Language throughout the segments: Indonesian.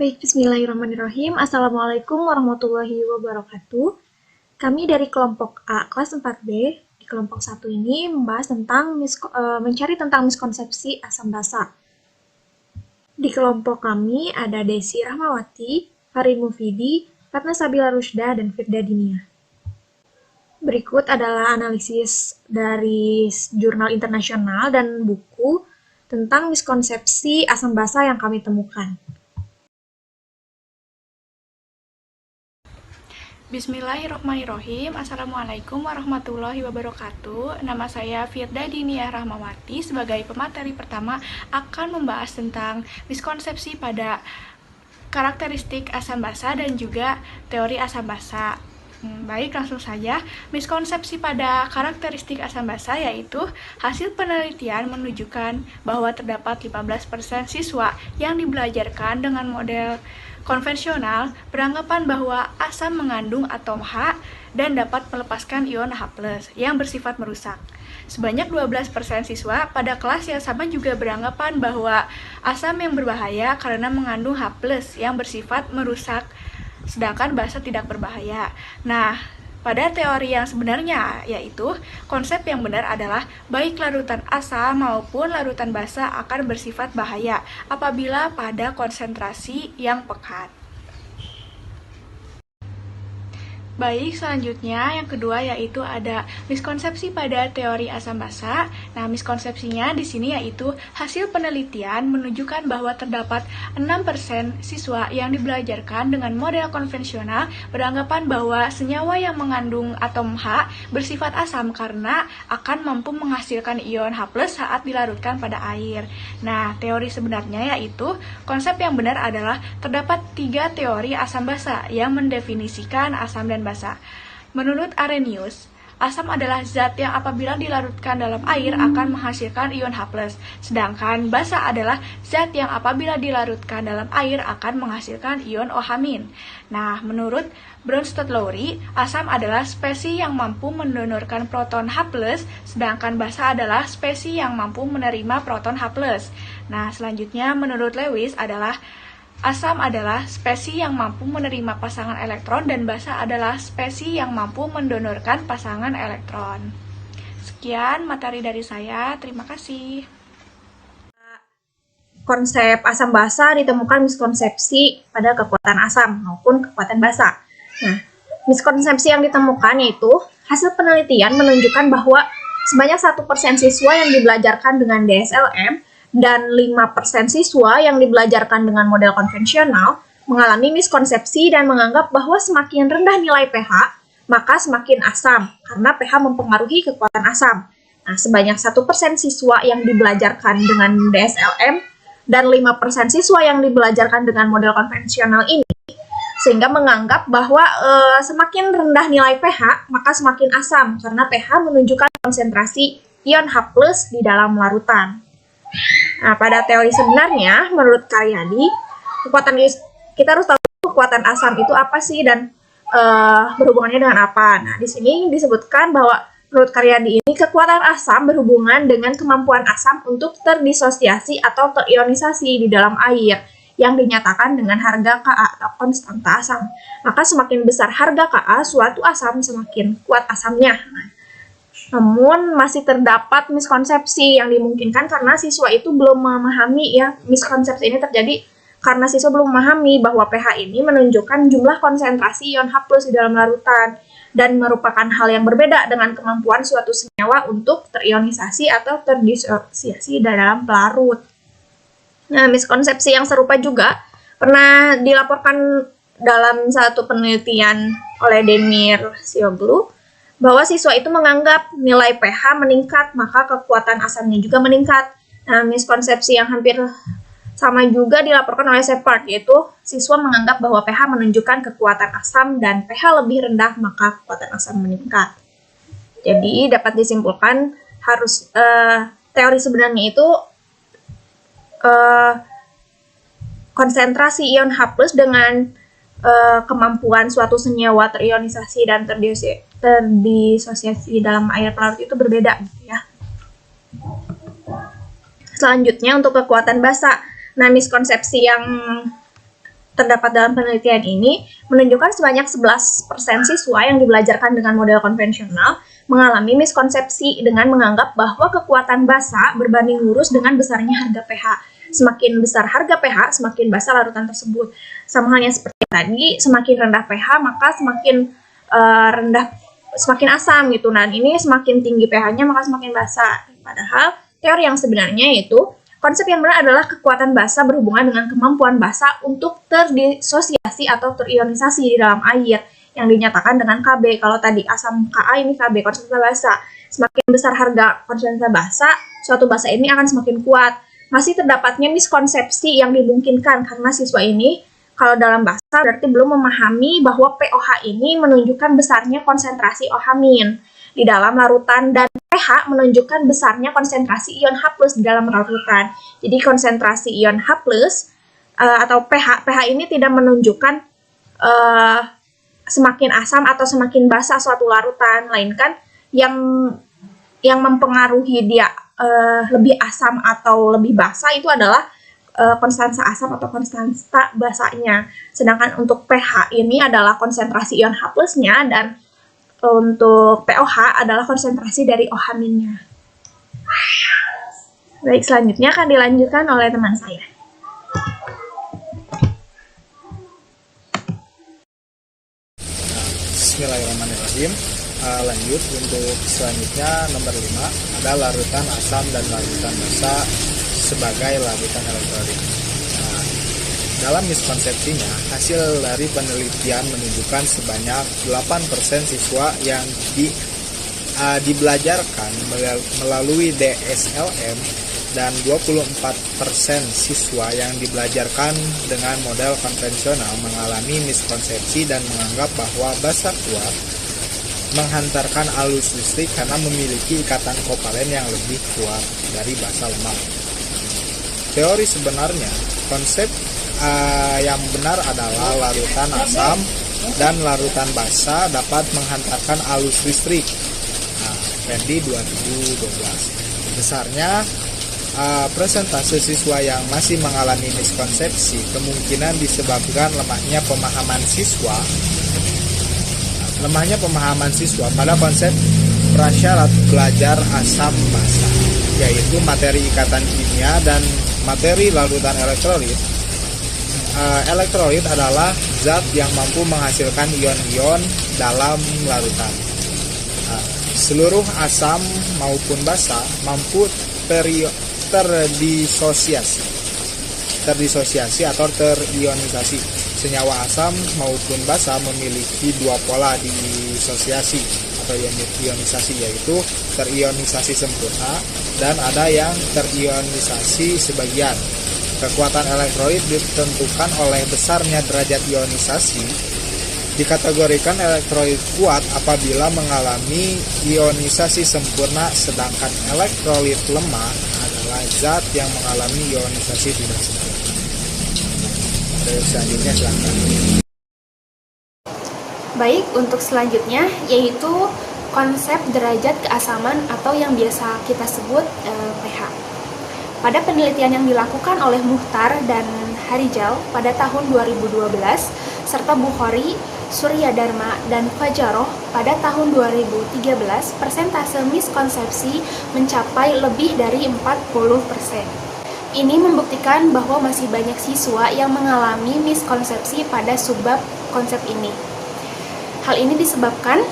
Baik, bismillahirrahmanirrahim. Assalamualaikum warahmatullahi wabarakatuh. Kami dari kelompok A, kelas 4B. Di kelompok 1 ini membahas tentang mencari tentang miskonsepsi asam basa. Di kelompok kami ada Desi Rahmawati, Farid Mufidi, Fatna Sabila Rusda, dan Firda Dinia. Berikut adalah analisis dari jurnal internasional dan buku tentang miskonsepsi asam basa yang kami temukan. Bismillahirrahmanirrahim. Assalamualaikum warahmatullahi wabarakatuh. Nama saya Firda Dinia Rahmawati. Sebagai pemateri pertama akan membahas tentang miskonsepsi pada karakteristik asam basa dan juga teori asam basa. Baik, langsung saja. Miskonsepsi pada karakteristik asam basa yaitu hasil penelitian menunjukkan bahwa terdapat 15% siswa yang dibelajarkan dengan model konvensional beranggapan bahwa asam mengandung atom H dan dapat melepaskan ion H+ yang bersifat merusak. Sebanyak 12% siswa pada kelas yang sama juga beranggapan bahwa asam yang berbahaya karena mengandung H+ yang bersifat merusak, sedangkan basa tidak berbahaya. Nah, pada teori yang sebenarnya, yaitu konsep yang benar adalah baik larutan asam maupun larutan basa akan bersifat bahaya apabila pada konsentrasi yang pekat. Baik, selanjutnya yang kedua yaitu ada miskonsepsi pada teori asam basa. Nah, miskonsepsinya di sini yaitu hasil penelitian menunjukkan bahwa terdapat 6% siswa yang dibelajarkan dengan model konvensional beranggapan bahwa senyawa yang mengandung atom H bersifat asam karena akan mampu menghasilkan ion H+ saat dilarutkan pada air. Nah, teori sebenarnya yaitu konsep yang benar adalah terdapat 3 teori asam basa yang mendefinisikan asam dan basa. Menurut Arrhenius, asam adalah zat yang apabila dilarutkan dalam air akan menghasilkan ion H+, sedangkan basa adalah zat yang apabila dilarutkan dalam air akan menghasilkan ion OH-. Nah, menurut Bronsted-Lowry, asam adalah spesies yang mampu mendonorkan proton H+, sedangkan basa adalah spesies yang mampu menerima proton H+. Nah, selanjutnya menurut Lewis adalah asam adalah spesies yang mampu menerima pasangan elektron dan basa adalah spesies yang mampu mendonorkan pasangan elektron. Sekian materi dari saya, terima kasih. Konsep asam basa ditemukan miskonsepsi pada kekuatan asam maupun kekuatan basa. Nah, miskonsepsi yang ditemukan yaitu hasil penelitian menunjukkan bahwa sebanyak 1% siswa yang dibelajarkan dengan DSLM dan 5% siswa yang dibelajarkan dengan model konvensional mengalami miskonsepsi dan menganggap bahwa semakin rendah nilai pH, maka semakin asam, karena pH mempengaruhi kekuatan asam. Nah, sebanyak 1% siswa yang dibelajarkan dengan DSLM dan 5% siswa yang dibelajarkan dengan model konvensional ini, sehingga menganggap bahwa semakin rendah nilai pH, maka semakin asam, karena pH menunjukkan konsentrasi ion H+ di dalam larutan. Nah, pada teori sebenarnya, menurut Karyadi, kita harus tahu kekuatan asam itu apa sih dan berhubungannya dengan apa. Nah, di sini disebutkan bahwa menurut Karyadi ini kekuatan asam berhubungan dengan kemampuan asam untuk terdisosiasi atau terionisasi di dalam air yang dinyatakan dengan harga Ka atau konstanta asam. Maka semakin besar harga Ka, suatu asam semakin kuat asamnya. Namun masih terdapat miskonsepsi yang dimungkinkan karena siswa itu belum memahami ya. Miskonsepsi ini terjadi karena siswa belum memahami bahwa pH ini menunjukkan jumlah konsentrasi ion H+ di dalam larutan dan merupakan hal yang berbeda dengan kemampuan suatu senyawa untuk terionisasi atau terdisosiasi dalam pelarut. Nah, miskonsepsi yang serupa juga pernah dilaporkan dalam satu penelitian oleh Demir Sioglu, bahwa siswa itu menganggap nilai pH meningkat, maka kekuatan asamnya juga meningkat. Nah, miskonsepsi yang hampir sama juga dilaporkan oleh Shepard, yaitu siswa menganggap bahwa pH menunjukkan kekuatan asam dan pH lebih rendah, maka kekuatan asam meningkat. Jadi, dapat disimpulkan harus teori sebenarnya itu konsentrasi ion H+ dengan kemampuan suatu senyawa terionisasi dan terdisosiasi dalam air pelarut itu berbeda gitu ya. Selanjutnya untuk kekuatan basa. Nah, miskonsepsi yang terdapat dalam penelitian ini menunjukkan sebanyak 11% siswa yang dibelajarkan dengan model konvensional mengalami miskonsepsi dengan menganggap bahwa kekuatan basa berbanding lurus dengan besarnya harga pH. Semakin besar harga pH, semakin basa larutan tersebut. Sama halnya seperti tadi, semakin rendah pH maka semakin asam gitu. Nah, ini semakin tinggi pH-nya maka semakin basa. Padahal teori yang sebenarnya yaitu konsep yang benar adalah kekuatan basa berhubungan dengan kemampuan basa untuk terdisosiasi atau terionisasi di dalam air yang dinyatakan dengan Kb. Kalau tadi asam Ka, ini Kb, konsentrasi basa. Semakin besar harga konsentrasi basa, suatu basa ini akan semakin kuat. Masih terdapatnya miskonsepsi yang dimungkinkan karena siswa ini kalau dalam basa berarti belum memahami bahwa pOH ini menunjukkan besarnya konsentrasi OH- di dalam larutan dan pH menunjukkan besarnya konsentrasi ion H+ di dalam larutan. Jadi konsentrasi ion H+ atau pH ini tidak menunjukkan semakin asam atau semakin basa suatu larutan, melainkan yang mempengaruhi dia lebih asam atau lebih basa itu adalah konstansa asam atau konstansa basanya. Sedangkan untuk pH ini adalah konsentrasi ion H+-nya dan untuk pOH adalah konsentrasi dari OH-nya. Baik, selanjutnya akan dilanjutkan oleh teman saya. Bismillahirrahmanirrahim. Lanjut untuk selanjutnya nomor 5 ada larutan asam dan larutan basa sebagai larutan elektrolit. Dalam miskonsepsinya, hasil dari penelitian menunjukkan sebanyak 8% siswa yang dibelajarkan melalui DSLM dan 24% siswa yang dibelajarkan dengan model konvensional mengalami miskonsepsi dan menganggap bahwa basa kuat menghantarkan arus listrik karena memiliki ikatan kovalen yang lebih kuat dari basa lemah. Teori sebenarnya, konsep yang benar adalah larutan asam dan larutan basa dapat menghantarkan arus listrik. Fendi 2012. Besarnya persentase siswa yang masih mengalami miskonsepsi kemungkinan disebabkan lemahnya pemahaman siswa pada konsep prasyarat belajar asam basa, yaitu materi ikatan kimia dan materi larutan elektrolit. Elektrolit adalah zat yang mampu menghasilkan ion-ion dalam larutan. Seluruh asam maupun basa mampu terdisosiasi atau terionisasi. Senyawa asam maupun basa memiliki dua pola disosiasi atau ionisasi, yaitu terionisasi sempurna dan ada yang terionisasi sebagian. Kekuatan elektrolit ditentukan oleh besarnya derajat ionisasi. Dikategorikan elektrolit kuat apabila mengalami ionisasi sempurna, sedangkan elektrolit lemah adalah zat yang mengalami ionisasi tidak sempurna. Selanjutnya silakan. Baik, untuk selanjutnya yaitu konsep derajat keasaman atau yang biasa kita sebut pH. Pada penelitian yang dilakukan oleh Muhtar dan Harijal pada tahun 2012, serta Bukhari, Suryadharma, dan Fajaroh pada tahun 2013, persentase miskonsepsi mencapai lebih dari 40%. Ini membuktikan bahwa masih banyak siswa yang mengalami miskonsepsi pada subbab konsep ini. Hal ini disebabkan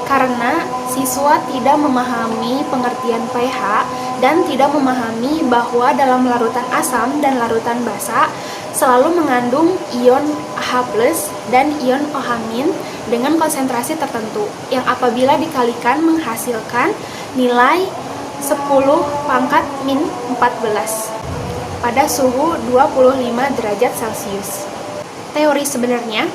karena siswa tidak memahami pengertian pH dan tidak memahami bahwa dalam larutan asam dan larutan basa selalu mengandung ion H+ dan ion OH- dengan konsentrasi tertentu yang apabila dikalikan menghasilkan nilai 10⁻⁴ pada suhu 25 derajat Celcius. Teori sebenarnya,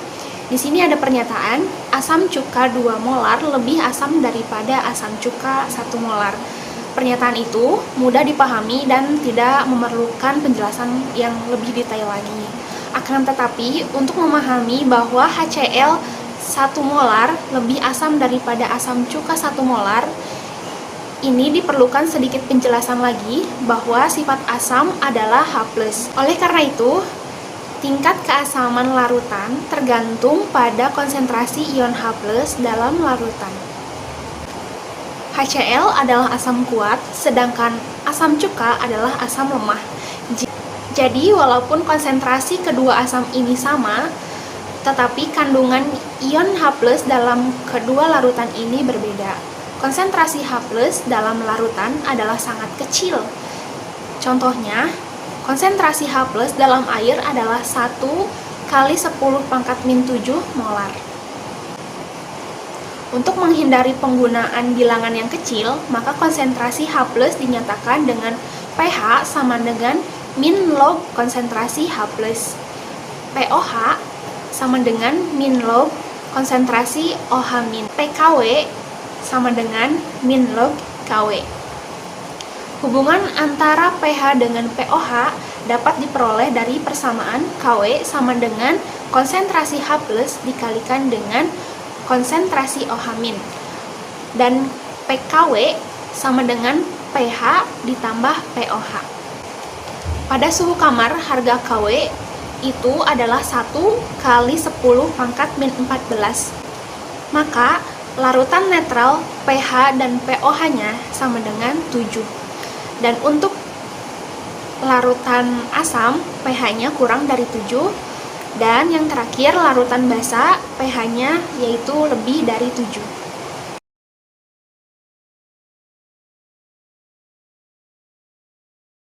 di sini ada pernyataan asam cuka 2 molar lebih asam daripada asam cuka 1 molar. Pernyataan itu mudah dipahami dan tidak memerlukan penjelasan yang lebih detail lagi. Akan tetapi, untuk memahami bahwa HCl 1 molar lebih asam daripada asam cuka 1 molar, ini diperlukan sedikit penjelasan lagi bahwa sifat asam adalah H+. Oleh karena itu, Tingkat keasaman larutan tergantung pada konsentrasi ion H+ dalam larutan. HCl adalah asam kuat, sedangkan asam cuka adalah asam lemah. Jadi, walaupun konsentrasi kedua asam ini sama, tetapi kandungan ion H+ dalam kedua larutan ini berbeda. Konsentrasi H+ dalam larutan adalah sangat kecil. Contohnya, konsentrasi H+ dalam air adalah 1 kali 10⁻⁷ molar. Untuk menghindari penggunaan bilangan yang kecil, maka konsentrasi H+ dinyatakan dengan pH sama dengan min log konsentrasi H+. pOH sama dengan min log konsentrasi OH-. pKw sama dengan min log KW. Hubungan antara pH dengan pOH dapat diperoleh dari persamaan KW sama dengan konsentrasi H+ dikalikan dengan konsentrasi OH-. Dan pKw sama dengan pH ditambah pOH. Pada suhu kamar, harga KW itu adalah 1 kali 10⁻⁴. Maka, larutan netral pH dan pOH-nya sama dengan 7. Dan untuk larutan asam, pH-nya kurang dari 7. Dan yang terakhir, larutan basa, pH-nya yaitu lebih dari 7.